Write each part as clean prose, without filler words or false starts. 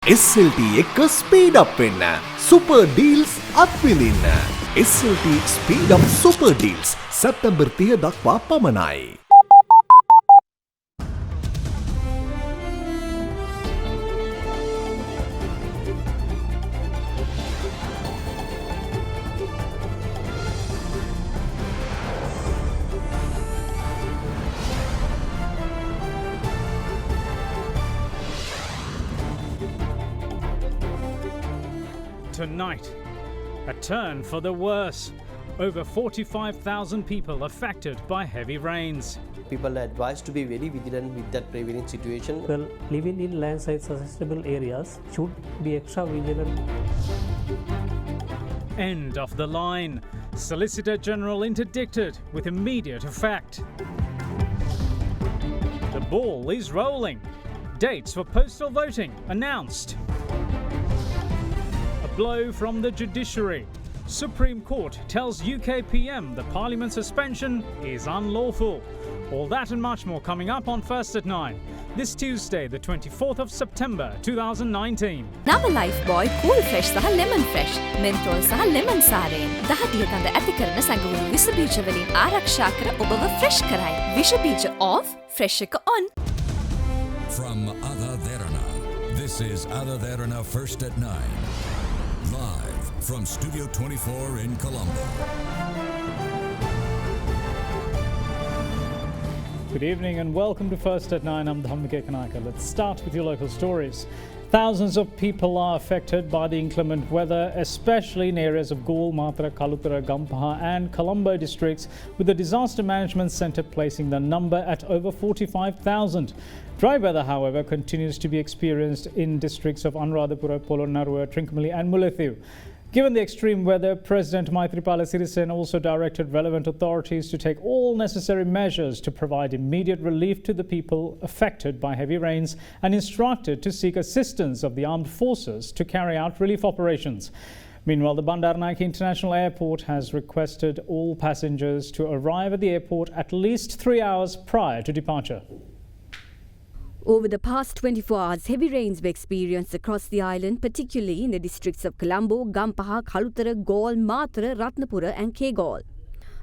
SLT එක්ක speed up වෙන්න. Super deals අත්විඳින්න. SLT speed up super deals September 30 දක්වා පමණයි. Tonight, a turn for the worse. Over 45,000 people affected by heavy rains. People are advised to be very vigilant with that prevailing situation. Well, living in landslide susceptible areas should be extra vigilant. End of the line. Solicitor General interdicted with immediate effect. The ball is rolling. Dates for postal voting announced. Blow from the judiciary. Supreme Court tells UK PM the Parliament suspension is unlawful. All that and much more coming up on First at 9. This Tuesday, the 24th of September 2019. Nava Lifebuoy Cool Fresh සහ Lemon Fresh Menthol සහ Lemon සාරයෙන් දහදිය ගඳ ඇති කරන සංගුණ විස බීජ වලින් ආරක්ෂා කර ඔබව fresh කරයි. විස බීජ off, fresh එක on. From AdaDerana, this is AdaDerana First at 9. Live from Studio 24 in Colombo. Good evening and welcome to First at 9. I'm Dhammike Kanaka. Let's start with your local stories. Thousands of people are affected by the inclement weather, especially in areas of Gaul, Matra, Kalutara, Gampaha and Colombo districts, with the Disaster Management Centre placing the number at over 45,000. Dry weather, however, continues to be experienced in districts of Anuradhapura, Polonnaruwa, Trincomalee and Mullaitivu. Given the extreme weather, President Maithripala Sirisena also directed relevant authorities to take all necessary measures to provide immediate relief to the people affected by heavy rains and instructed to seek assistance of the armed forces to carry out relief operations. Meanwhile, the Bandaranaike International Airport has requested all passengers to arrive at the airport at least 3 hours prior to departure. Over the past 24 hours, heavy rains were experienced across the island, particularly in the districts of Colombo, Gampaha, Kalutara, Gaul, Matra, Ratnapura and Kegaul.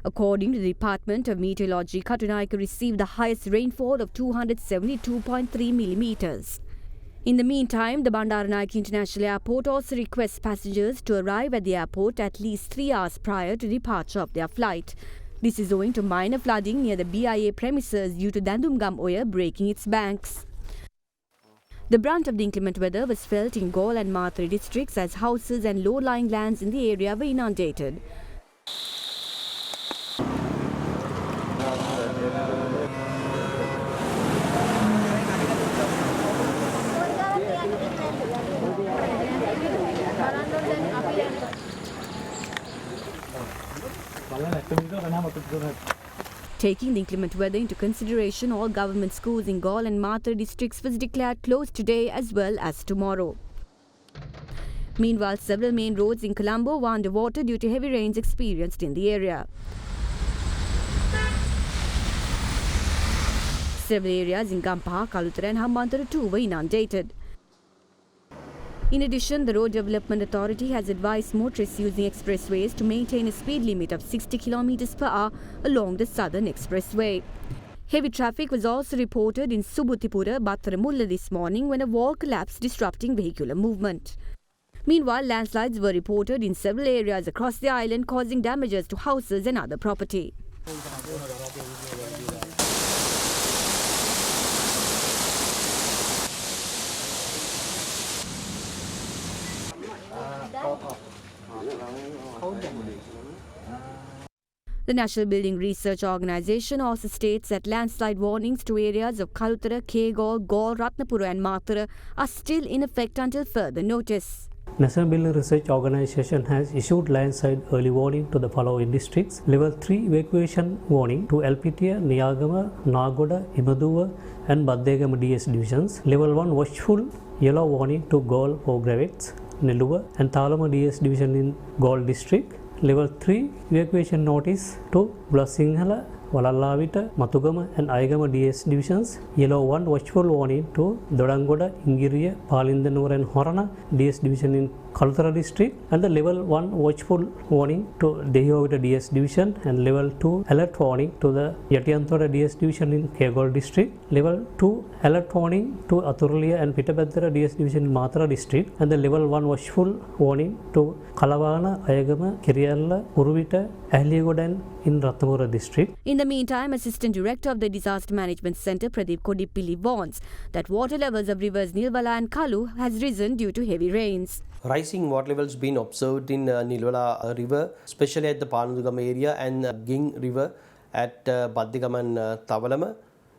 According to the Department of Meteorology, Katunaika received the highest rainfall of 272.3 millimetres. In the meantime, the Bandaranaike International Airport also requests passengers to arrive at the airport at least 3 hours prior to departure of their flight. This is owing to minor flooding near the BIA premises due to Dandumgam Oya breaking its banks. The brunt of the inclement weather was felt in Gaul and Matra districts as houses and low-lying lands in the area were inundated. Taking the inclement weather into consideration, all government schools in Gaul and Matra districts was declared closed today as well as tomorrow. Meanwhile, several main roads in Colombo were underwater due to heavy rains experienced in the area. Several areas in Gampaha, Kalutara and Hambantara too were inundated. In addition, the Road Development Authority has advised motorists using expressways to maintain a speed limit of 60 km per hour along the southern expressway. Heavy traffic was also reported in Subutipura, Battaramulla this morning when a wall collapsed, disrupting vehicular movement. Meanwhile, landslides were reported in several areas across the island, causing damages to houses and other property. The National Building Research Organisation also states that landslide warnings to areas of Kalutara, Kegaul, Gaul, Ratnapura and Matra are still in effect until further notice. National Building Research Organisation has issued landslide early warning to the following districts. Level 3 evacuation warning to Elpitia, Niyagama, Nagoda, Imaduwa and Baddegama DS divisions. Level 1 watchful yellow warning to Gaul, Pogravets, Neluwa and Thalama DS division in Gaul district. Level 3 evacuation notice to Blasinhala, Walallavita, Matugama and Aigama DS divisions. Yellow 1 watchful warning to Dodangoda, Ingiriya, Palindanur and Horana DS division in Kalutara district, and the level 1 watchful warning to Dehovita DS division, and level 2 alert warning to the Yatiyanthora DS division in Kegol district, level 2 alert warning to Athuraliya and Pitabaddara DS division in Matara district, and the level 1 watchful warning to Kalavana, Ayagama, Kiriyalla, Uruvita, Ahliyagoda in Ratnapura district. In the meantime, Assistant Director of the Disaster Management Centre Pradeep Kodipilli warns that water levels of rivers Nilwala and Kalu has risen due to heavy rains. Rising water levels been observed in Nilwala river, especially at the Panudugama area, and Ging river at Baddigam and Tavalama.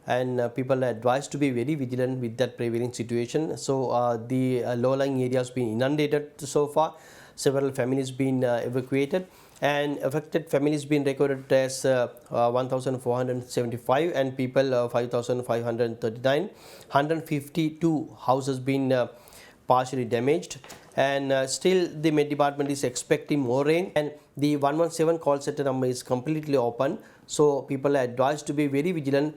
And people are advised to be very vigilant with that prevailing situation. So the low-lying areas been inundated so far. Several families been evacuated, and affected families been recorded as 1,475, and people 5,539. 152 houses been partially damaged, and still the Met Department is expecting more rain, and the 117 call center number is completely open, so people are advised to be very vigilant.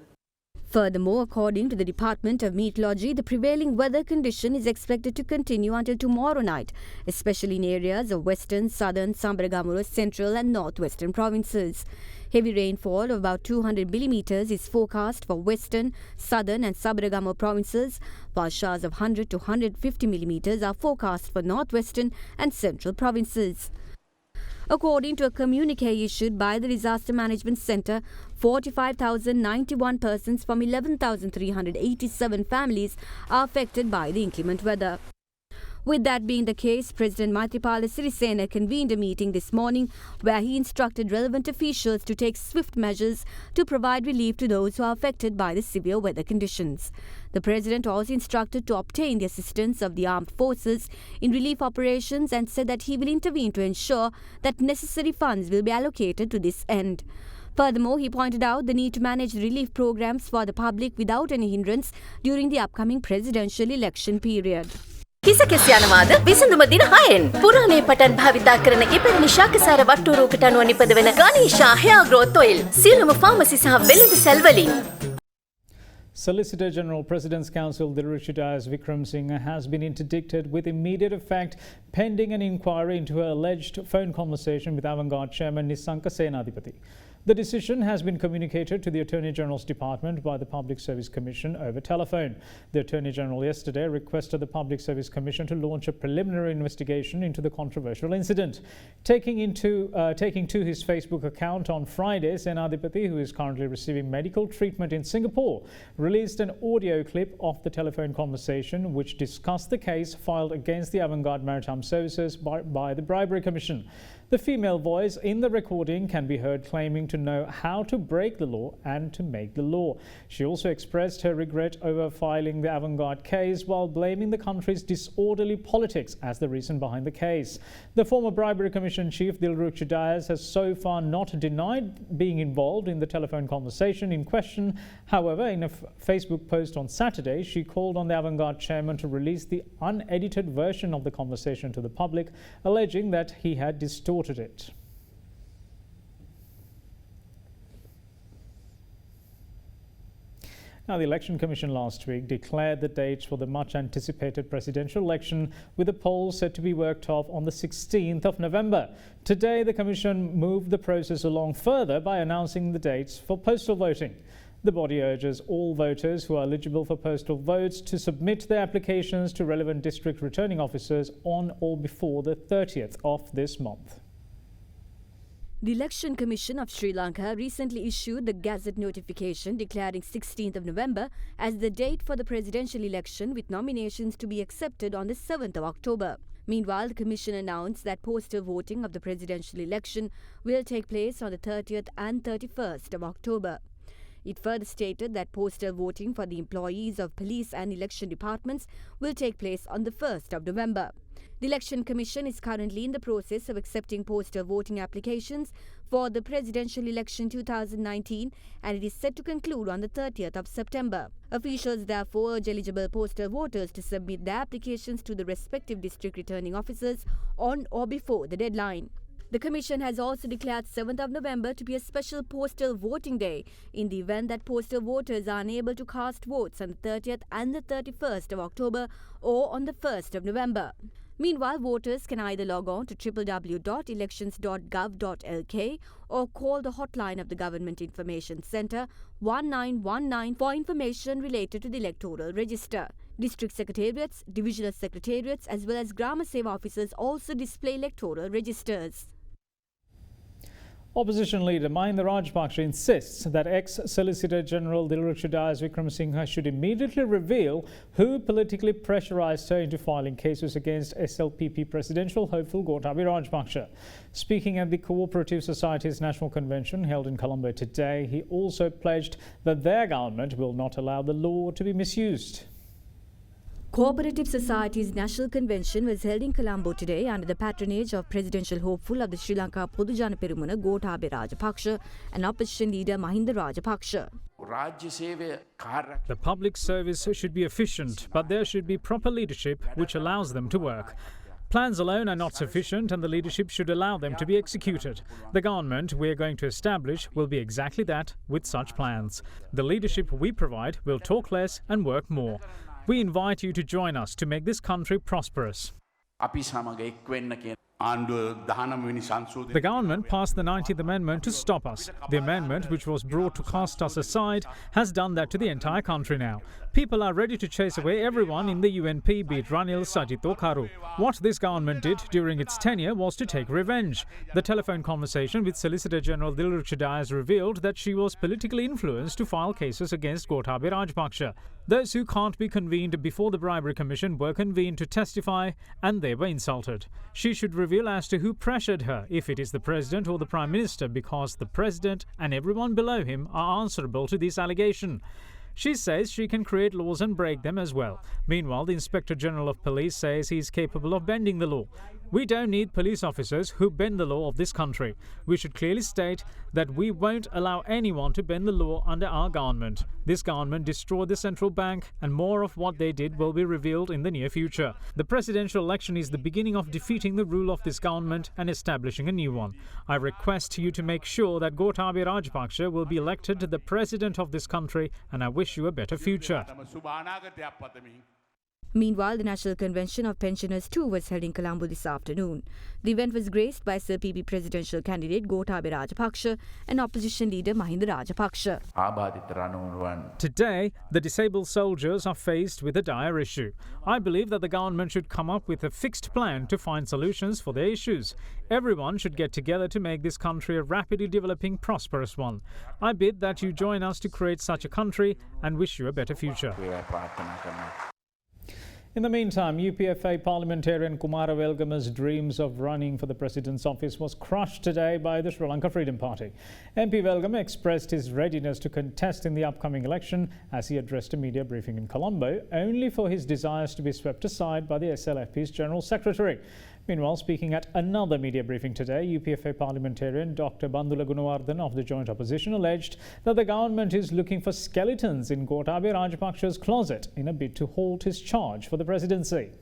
Furthermore, according to the Department of Meteorology, the prevailing weather condition is expected to continue until tomorrow night, especially in areas of western, southern, Sambragamura, central and northwestern provinces. Heavy rainfall of about 200 millimeters is forecast for western, southern and Sambragamura provinces, while showers of 100 to 150 millimeters are forecast for northwestern and central provinces. According to a communique issued by the Disaster Management Centre, 45,091 persons from 11,387 families are affected by the inclement weather. With that being the case, President Maithripala Sirisena convened a meeting this morning where he instructed relevant officials to take swift measures to provide relief to those who are affected by the severe weather conditions. The President also instructed to obtain the assistance of the armed forces in relief operations and said that he will intervene to ensure that necessary funds will be allocated to this end. Furthermore, he pointed out the need to manage relief programs for the public without any hindrance during the upcoming presidential election period. කිසකෙස් යනවාද විසඳුම දින 6න් පුරාණයේ පටන් භාවිතා කරන ඉපැරණි ශාකසාර වට්ටු රූපයට අනුව නිපදවන ගණේෂා hair growth oil සියලුම pharmacy සහ වෙළඳ සැල් වලින්. Solicitor General President's Counsel Dilrukh Vikram Singh has been interdicted with immediate effect pending an inquiry into her alleged phone conversation with Avangard Chairman Nisanka Senadipati. The decision has been communicated to the Attorney General's Department by the Public Service Commission over telephone. The Attorney General yesterday requested the Public Service Commission to launch a preliminary investigation into the controversial incident. Taking to his Facebook account on Friday, Senadipati, who is currently receiving medical treatment in Singapore, released an audio clip of the telephone conversation which discussed the case filed against the Avangard Maritime Services by the Bribery Commission. The female voice in the recording can be heard claiming to know how to break the law and to make the law. She also expressed her regret over filing the Avangard case while blaming the country's disorderly politics as the reason behind the case. The former Bribery Commission chief Dilrukh has so far not denied being involved in the telephone conversation in question. However, in a Facebook post on Saturday, she called on the Avangard chairman to release the unedited version of the conversation to the public, alleging that he had distorted it. Now, the Election Commission last week declared the dates for the much-anticipated presidential election, with the polls set to be worked off on the 16th of November. Today, the Commission moved the process along further by announcing the dates for postal voting. The body urges all voters who are eligible for postal votes to submit their applications to relevant district returning officers on or before the 30th of this month. The Election Commission of Sri Lanka recently issued the Gazette notification declaring 16th of November as the date for the presidential election, with nominations to be accepted on the 7th of October. Meanwhile, the Commission announced that postal voting of the presidential election will take place on the 30th and 31st of October. It further stated that postal voting for the employees of police and election departments will take place on the 1st of November. The Election Commission is currently in the process of accepting postal voting applications for the presidential election 2019, and it is set to conclude on the 30th of September. Officials therefore urge eligible postal voters to submit their applications to the respective district returning officers on or before the deadline. The Commission has also declared 7th of November to be a special postal voting day in the event that postal voters are unable to cast votes on the 30th and the 31st of October or on the 1st of November. Meanwhile, voters can either log on to www.elections.gov.lk or call the hotline of the Government Information Centre 1919 for information related to the electoral register. District secretariats, divisional secretariats as well as Grama Seva officers also display electoral registers. Opposition leader Mahinda Rajapaksa insists that ex-Solicitor General Dilruksh Dayas Wickramasinghe should immediately reveal who politically pressurised her into filing cases against SLPP presidential hopeful Gotabaya Rajapaksa. Speaking at the Cooperative Society's National Convention held in Colombo today, he also pledged that their government will not allow the law to be misused. Cooperative Society's National Convention was held in Colombo today under the patronage of presidential hopeful of the Sri Lanka Podujana Perumuna Gotabaya Rajapaksa and opposition leader Mahinda Rajapaksa. The public service should be efficient, but there should be proper leadership which allows them to work. Plans alone are not sufficient and the leadership should allow them to be executed. The government we are going to establish will be exactly that with such plans. The leadership we provide will talk less and work more. We invite you to join us to make this country prosperous. The government passed the 19th Amendment to stop us. The amendment, which was brought to cast us aside, has done that to the entire country now. People are ready to chase away everyone in the UNP, be it Ranil, Sajith or Karu. What this government did during its tenure was to take revenge. The telephone conversation with Solicitor General Dilruksh Dayas revealed that she was politically influenced to file cases against Gotabaya Rajapaksa. Those who can't be convened before the Bribery Commission were convened to testify and they were insulted. She should reveal as to who pressured her, if it is the President or the Prime Minister, because the President and everyone below him are answerable to this allegation. She says she can create laws and break them as well. Meanwhile, the Inspector General of Police says he is capable of bending the law. We don't need police officers who bend the law of this country. We should clearly state that we won't allow anyone to bend the law under our government. This government destroyed the central bank and more of what they did will be revealed in the near future. The presidential election is the beginning of defeating the rule of this government and establishing a new one. I request you to make sure that Gotabaya Rajapaksa will be elected the president of this country and I wish you a better future. Meanwhile, the National Convention of Pensioners too was held in Colombo this afternoon. The event was graced by SLPP presidential candidate Gotabaya Rajapaksa and opposition leader Mahinda Rajapaksa. Today, the disabled soldiers are faced with a dire issue. I believe that the government should come up with a fixed plan to find solutions for their issues. Everyone should get together to make this country a rapidly developing, prosperous one. I bid that you join us to create such a country and wish you a better future. In the meantime, UPFA parliamentarian Kumara Welgama's dreams of running for the president's office was crushed today by the Sri Lanka Freedom Party. MP Welgama expressed his readiness to contest in the upcoming election as he addressed a media briefing in Colombo, only for his desires to be swept aside by the SLFP's General Secretary. Meanwhile, speaking at another media briefing today, UPFA parliamentarian Dr. Bandula Gunawardena of the Joint Opposition alleged that the government is looking for skeletons in Gotabaya Rajapaksa's closet in a bid to halt his charge for the presidency.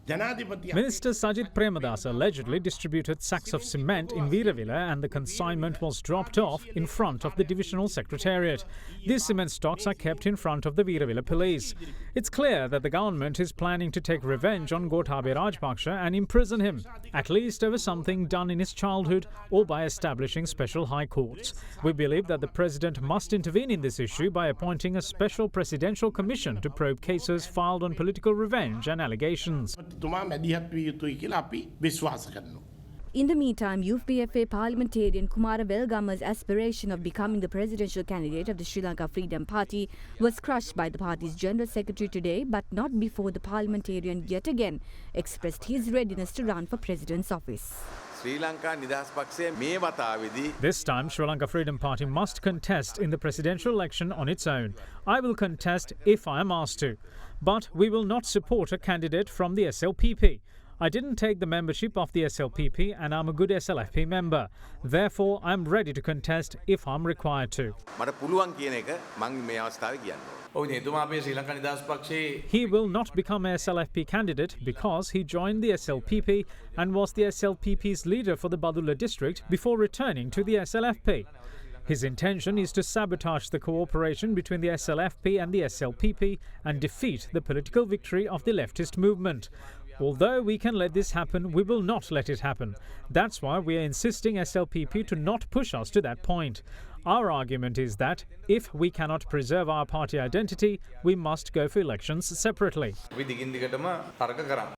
Minister Sajith Premadas allegedly distributed sacks of cement in Veeravilla and the consignment was dropped off in front of the divisional secretariat. These cement stocks are kept in front of the Veeravilla police. It's clear that the government is planning to take revenge on Gotabaya Rajapaksa and imprison him, at least over something done in his childhood or by establishing special high courts. We believe that the president must intervene in this issue by appointing a special presidential commission to probe cases filed on political revenge and allegations. In the meantime, UPFA parliamentarian Kumara Welgama's aspiration of becoming the presidential candidate of the Sri Lanka Freedom Party was crushed by the party's General Secretary today, but not before the parliamentarian yet again expressed his readiness to run for president's office. This time, Sri Lanka Freedom Party must contest in the presidential election on its own. I will contest if I am asked to. But we will not support a candidate from the SLPP. I didn't take the membership of the SLPP and I'm a good SLFP member. Therefore, I'm ready to contest if I'm required to. මට පුළුවන් කියන එක මම මේ අවස්ථාවේ කියන්න ඕනේ. ඔව් නේ එතුමා අපේ ශ්‍රී ලංකා නිදහස් පක්ෂයේ He will not become a SLFP candidate because he joined the SLPP and was the SLPP's leader for the Badulla district before returning to the SLFP. His intention is to sabotage the cooperation between the SLFP and the SLPP and defeat the political victory of the leftist movement. Although we can let this happen, we will not let it happen. That's why we are insisting SLPP to not push us to that point. Our argument is that if we cannot preserve our party identity, we must go for elections separately. අපි දිගින් දිගටම තර්ක කරා.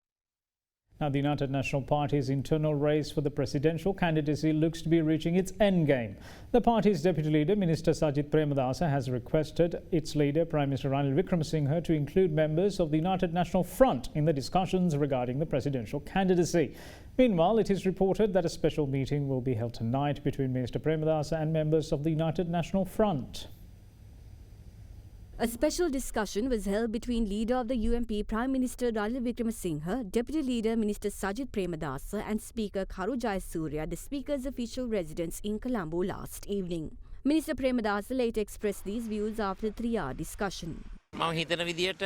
Now, the United National Party's internal race for the presidential candidacy looks to be reaching its endgame. The party's deputy leader, Minister Sajith Premadasa, has requested its leader, Prime Minister Ranil Wickremesinghe, to include members of the United National Front in the discussions regarding the presidential candidacy. Meanwhile, it is reported that a special meeting will be held tonight between Minister Premadasa and members of the United National Front. A special discussion was held between leader of the UMP Prime Minister Ranil Wickremesinghe, Deputy Leader Minister Sajith Premadasa and Speaker Karu Jayasuriya, the Speaker's official residence in Colombo last evening. Minister Premadasa later expressed these views after a 3-hour discussion. මම හිතන විදියට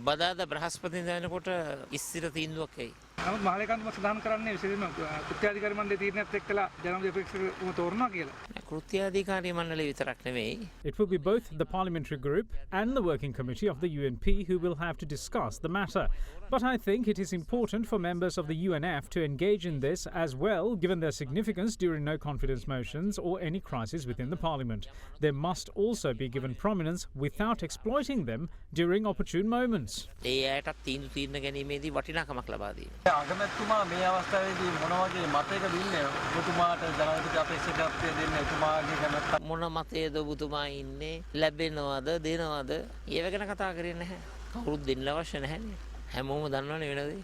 බදාදා බ්‍රහස්පතින්දා වෙනකොට ඉස්සිර තීන්දුවක් එයි. නමුත් මහලේකම්තුමා සඳහන් කරන්නේ විශේෂයෙන්ම කෘත්‍යාධිකාරී මණ්ඩලයේ තීරණයත් එක්කලා ජනාධිපති අපේක්ෂකව තෝරනවා කියලා. කෘත්‍යාධිකාරී මණ්ඩලය විතරක් නෙවෙයි. It will be both the parliamentary group and the working committee of the UNP who will have to discuss the matter. But I think it is important for members of the UNF to engage in this as well, given their significance during no confidence motions or any crisis within the parliament. They must also be given prominence without exploiting them during opportune moments. ඒ අයටත් තීන්දුව ගැනීමේදී වටිනාකමක් ලබා දීම. අගමැතිතුමා මේ අවස්ථාවේදී මොන වගේ මතයක දුන්නේ ඔබතුමාට ජනාධිපති අපේක්ෂකත්වය දෙන්න එතුමාගේ කැමැත්ත මොන මතයද ඔබතුමා ඉන්නේ ලැබෙනවද දෙනවද ඒව ගැන කතා කරන්නේ නැහැ. කවුරුත් දෙන්න අවශ්‍ය නැහැනේ. හැමෝම දන්නවනේ වෙනදී.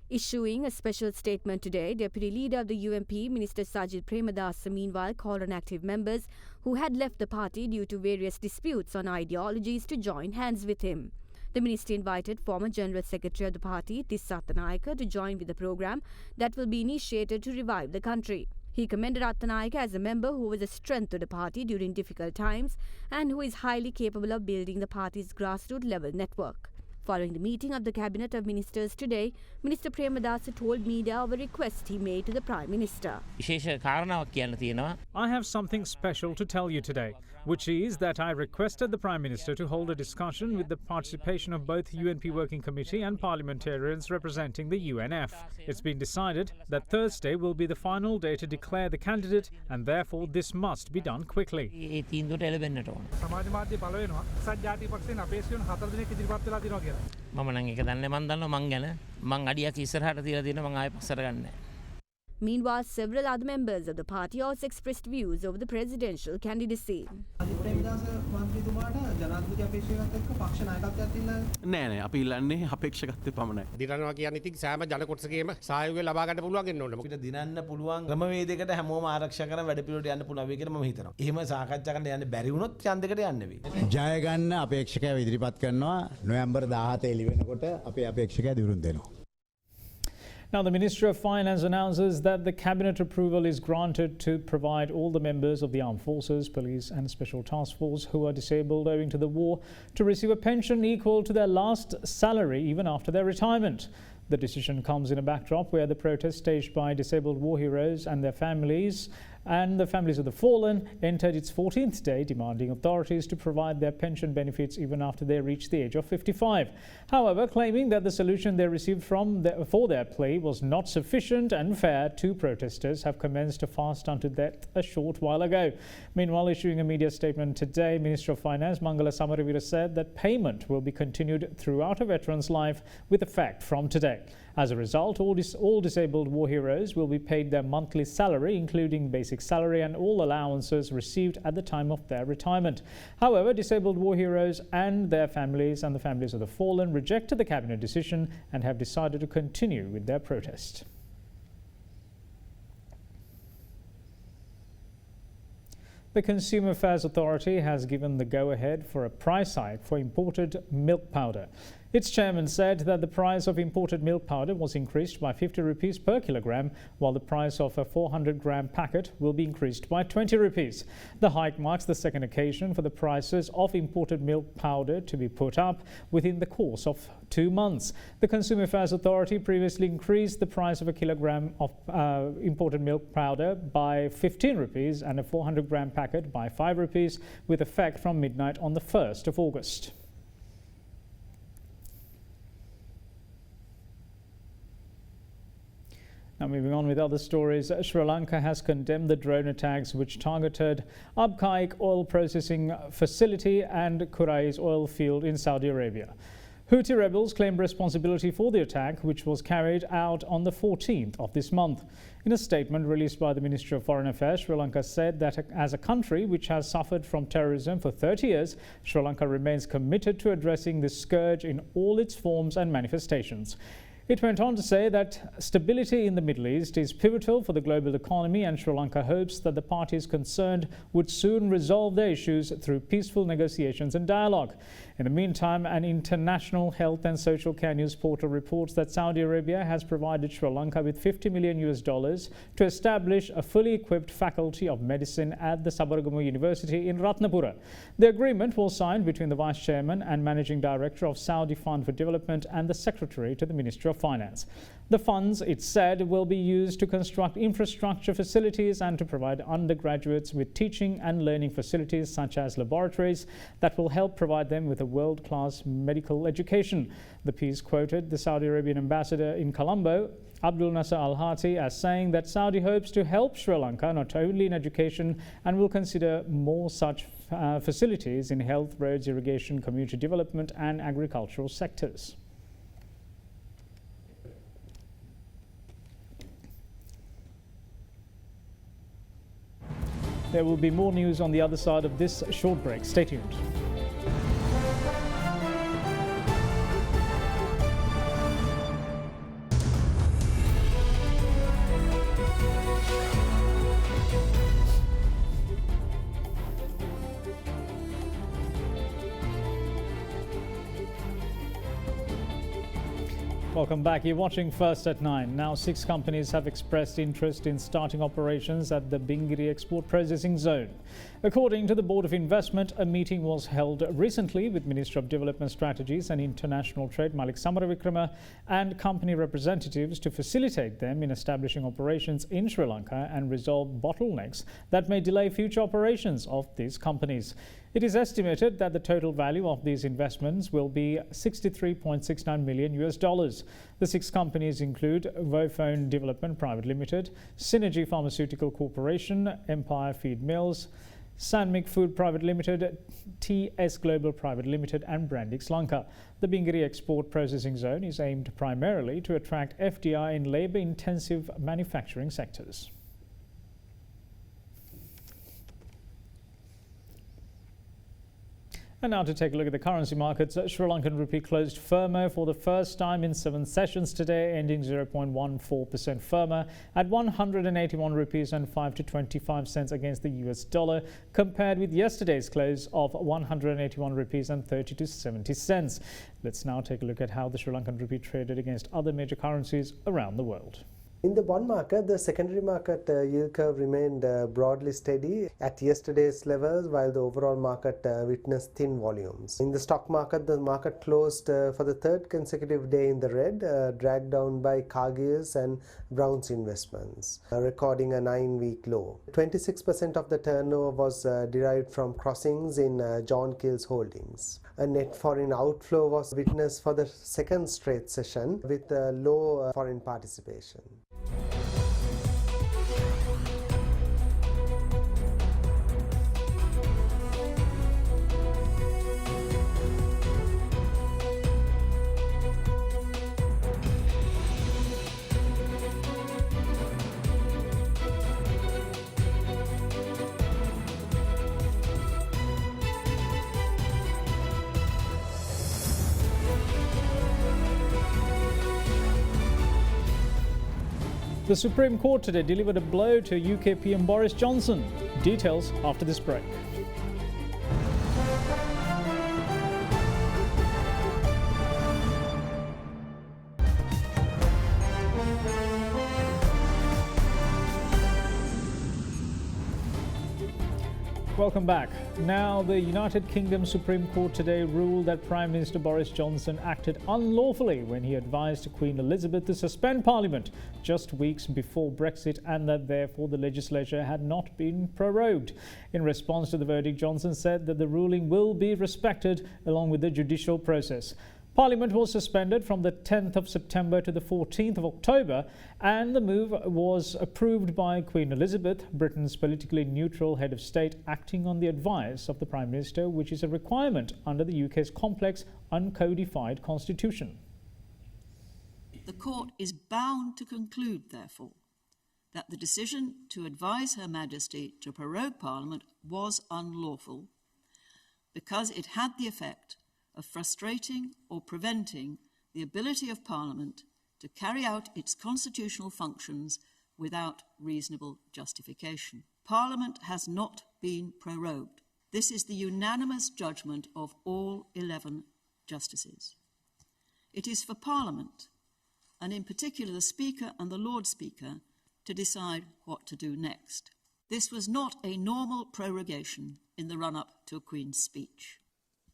Issuing a special statement today, Deputy Leader of the UMP, Minister Sajith Premadasa, meanwhile called on active members who had left the party due to various disputes on ideologies to join hands with him. The minister invited former General Secretary of the party, Tissa Attanayake, to join with the program that will be initiated to revive the country. He commended Attanayake as a member who was a strength to the party during difficult times and who is highly capable of building the party's grassroots level network. Following the meeting of the Cabinet of Ministers today, Minister Premadasa told media of a request he made to the Prime Minister. විශේෂ කාරණාවක් කියන්න තියෙනවා. I have something special to tell you today, which is that I requested the Prime Minister to hold a discussion with the participation of both UNP Working Committee and parliamentarians representing the UNF. It's been decided that Thursday will be the final day to declare the candidate, and therefore this must be done quickly. ඒ තීන්දුවට එළඹෙන්නට ඕන. සමාජ මාධ්‍ය පළ වෙනවා. එක්සත් ජාතික පක්ෂයෙන් අපේක්ෂකයන් 4 දිනක් ඉදිරිපත් වෙලා තියෙනවා කියලා. මම නම් ඒක දන්නේ මන් දන්නවා මං ගැන. මං අඩියක් ඉස්සරහට තියලා තියෙනවා මං ආයෙ පස්සට ගන්නෑ. Meanwhile, several other members of the party also expressed views over the presidential candidacy. නෑ නෑ අපි ඉල්ලන්නේ අපේක්ෂකත්වය පමණයි. දිනනවා කියන්නේ ඉතින් සෑම ජන කොටසකේම සහයෝගය ලබා ගන්න පුළුවන් වෙන්න ඕනේ. අපිට දිනන්න පුළුවන් ක්‍රමවේදයකට හැමෝම ආරක්ෂා කරන වැඩ පිළිවෙලට යන්න පුළුවන් වෙයි කියලා මම හිතනවා. එහෙම සාකච්ඡා කරන්න යන්න බැරි වුණොත් ඡන්දයකට යන්න වෙයි. ජය ගන්න අපේක්ෂකයව ඉදිරිපත් කරනවා. නොවැම්බර් 17 එළි වෙනකොට අපේ අපේක්ෂකයා දිරුම් දෙනවා. Now, the Ministry of Finance announces that the Cabinet approval is granted to provide all the members of the armed forces, police and special task force who are disabled owing to the war to receive a pension equal to their last salary even after their retirement. The decision comes in a backdrop where the protest staged by disabled war heroes and their families and the families of the fallen entered its 14th day, demanding authorities to provide their pension benefits even after they reached the age of 55. However, claiming that the solution they received for their plea was not sufficient and fair, 2 protesters have commenced a fast unto death a short while ago. Meanwhile, issuing a media statement today, Minister of Finance Mangala Samaravira said that payment will be continued throughout a veteran's life with effect from today. As a result, all disabled war heroes will be paid their monthly salary, including basic salary and all allowances received at the time of their retirement. However, disabled war heroes and their families and the families of the fallen rejected the Cabinet decision and have decided to continue with their protest. The Consumer Affairs Authority has given the go-ahead for a price hike for imported milk powder. Its chairman said that the price of imported milk powder was increased by 50 rupees per kilogram, while the price of a 400-gram packet will be increased by 20 rupees. The hike marks the second occasion for the prices of imported milk powder to be put up within the course of 2 months. The Consumer Affairs Authority previously increased the price of a kilogram of imported milk powder by 15 rupees and a 400-gram packet by 5 rupees with effect from midnight on the 1st of August. Now moving on with other stories, Sri Lanka has condemned the drone attacks which targeted Abqaiq oil processing facility and Qurais oil field in Saudi Arabia. Houthi rebels claimed responsibility for the attack, which was carried out on the 14th of this month. In a statement released by the Ministry of Foreign Affairs, Sri Lanka said that as a country which has suffered from terrorism for 30 years, Sri Lanka remains committed to addressing this scourge in all its forms and manifestations. It went on to say that stability in the Middle East is pivotal for the global economy, and Sri Lanka hopes that the parties concerned would soon resolve their issues through peaceful negotiations and dialogue. In the meantime, an international health and social care news portal reports that Saudi Arabia has provided Sri Lanka with $50 million to establish a fully equipped faculty of medicine at the Sabaragamu University in Ratnapura. The agreement was signed between the Vice Chairman and Managing Director of Saudi Fund for Development and the Secretary to the Ministry of Finance. The funds, it said, will be used to construct infrastructure facilities and to provide undergraduates with teaching and learning facilities such as laboratories that will help provide them with a world-class medical education. The piece quoted the Saudi Arabian ambassador in Colombo, Abdul Nasser Al-Hati, as saying that Saudi hopes to help Sri Lanka not only in education and will consider more such facilities in health, roads, irrigation, community development and agricultural sectors. There will be more news on the other side of this short break. Stay tuned. Welcome back. You're watching First at 9. Now 6 companies have expressed interest in starting operations at the Bingiri Export Processing Zone. According to the Board of Investment, a meeting was held recently with Minister of Development Strategies and International Trade Malik Samaravikrama and company representatives to facilitate them in establishing operations in Sri Lanka and resolve bottlenecks that may delay future operations of these companies. It is estimated that the total value of these investments will be $63.69 million. The 6 companies include Vodafone Development Private Limited, Synergy Pharmaceutical Corporation, Empire Feed Mills, Sanmik Food Private Limited, TS Global Private Limited and Brandix Lanka. The Bingiri Export Processing Zone is aimed primarily to attract FDI in labour-intensive manufacturing sectors. And now to take a look at the currency markets. Sri Lankan rupee closed firmer for the first time in 7 sessions today, ending 0.14% firmer at 181 rupees and 5 to 25 cents against the US dollar, compared with yesterday's close of 181 rupees and 30 to 70 cents. Let's now take a look at how the Sri Lankan rupee traded against other major currencies around the world. In the bond market, the secondary market yield curve remained broadly steady at yesterday's levels, while the overall market witnessed thin volumes. In the stock market, the market closed for the 3rd consecutive day in the red, dragged down by Cargill's and Brown's investments, recording a 9-week low. 26% of the turnover was derived from crossings in John Kill's holdings. A net foreign outflow was witnessed for the 2nd straight session, with low foreign participation. The Supreme Court today delivered a blow to UK PM Boris Johnson. Details after this break. Welcome back. Now, the United Kingdom Supreme Court today ruled that Prime Minister Boris Johnson acted unlawfully when he advised Queen Elizabeth to suspend Parliament just weeks before Brexit, and that therefore the legislature had not been prorogued. In response to the verdict, Johnson said that the ruling will be respected along with the judicial process. Parliament was suspended from the 10th of September to the 14th of October, and the move was approved by Queen Elizabeth, Britain's politically neutral head of state, acting on the advice of the Prime Minister, which is a requirement under the UK's complex, uncodified constitution. The Court is bound to conclude, therefore, that the decision to advise Her Majesty to prorogue Parliament was unlawful because it had the effect of frustrating or preventing the ability of Parliament to carry out its constitutional functions without reasonable justification. Parliament has not been prorogued. This is the unanimous judgment of all 11 justices. It is for Parliament, and in particular the Speaker and the Lord Speaker, to decide what to do next. This was not a normal prorogation in the run-up to a Queen's speech.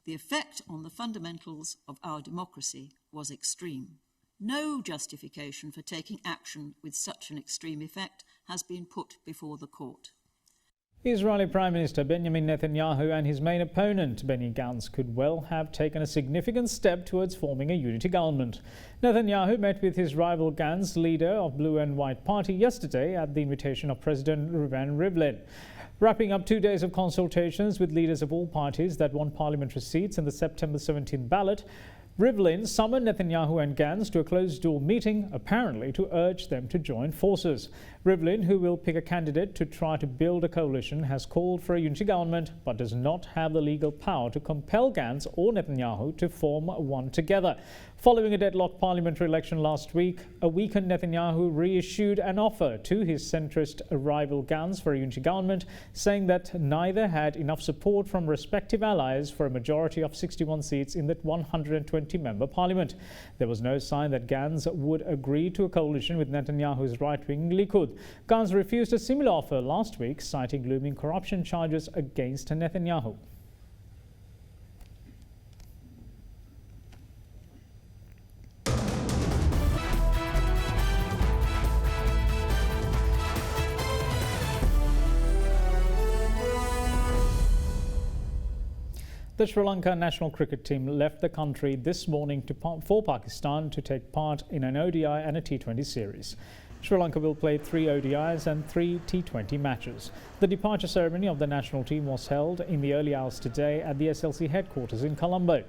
The effect on the fundamentals of our democracy was extreme. No justification for taking action with such an extreme effect has been put before the court. Israeli Prime Minister Benjamin Netanyahu and his main opponent, Benny Gantz, could well have taken a significant step towards forming a unity government. Netanyahu met with his rival Gantz, leader of Blue and White Party, yesterday at the invitation of President Reuven Rivlin. Wrapping up 2 days of consultations with leaders of all parties that won parliamentary seats in the September 17th ballot, Rivlin summoned Netanyahu and Gantz to a closed-door meeting, apparently to urge them to join forces. Rivlin, who will pick a candidate to try to build a coalition, has called for a unity government but does not have the legal power to compel Gantz or Netanyahu to form one together. Following a deadlocked parliamentary election last week, a weakened Netanyahu reissued an offer to his centrist rival Gantz for a unity government, saying that neither had enough support from respective allies for a majority of 61 seats in the 120-member parliament. There was no sign that Gantz would agree to a coalition with Netanyahu's right-wing Likud. Gantz refused a similar offer last week, citing looming corruption charges against Netanyahu. The Sri Lanka national cricket team left the country this morning for Pakistan to take part in an ODI and a T20 series. Sri Lanka will play 3 ODIs and 3 T20 matches. The departure ceremony of the national team was held in the early hours today at the SLC headquarters in Colombo.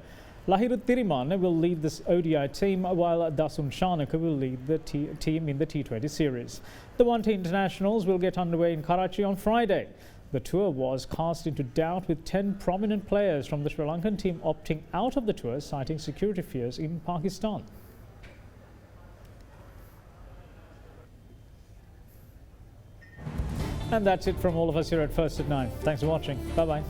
Lahirut Thirimana will lead this ODI team, while Dasun Shanaka will lead the team in the T20 series. The one-day internationals will get underway in Karachi on Friday. The tour was cast into doubt, with 10 prominent players from the Sri Lankan team opting out of the tour, citing security fears in Pakistan. And that's it from all of us here at First at 9. Thanks for watching. Bye-bye.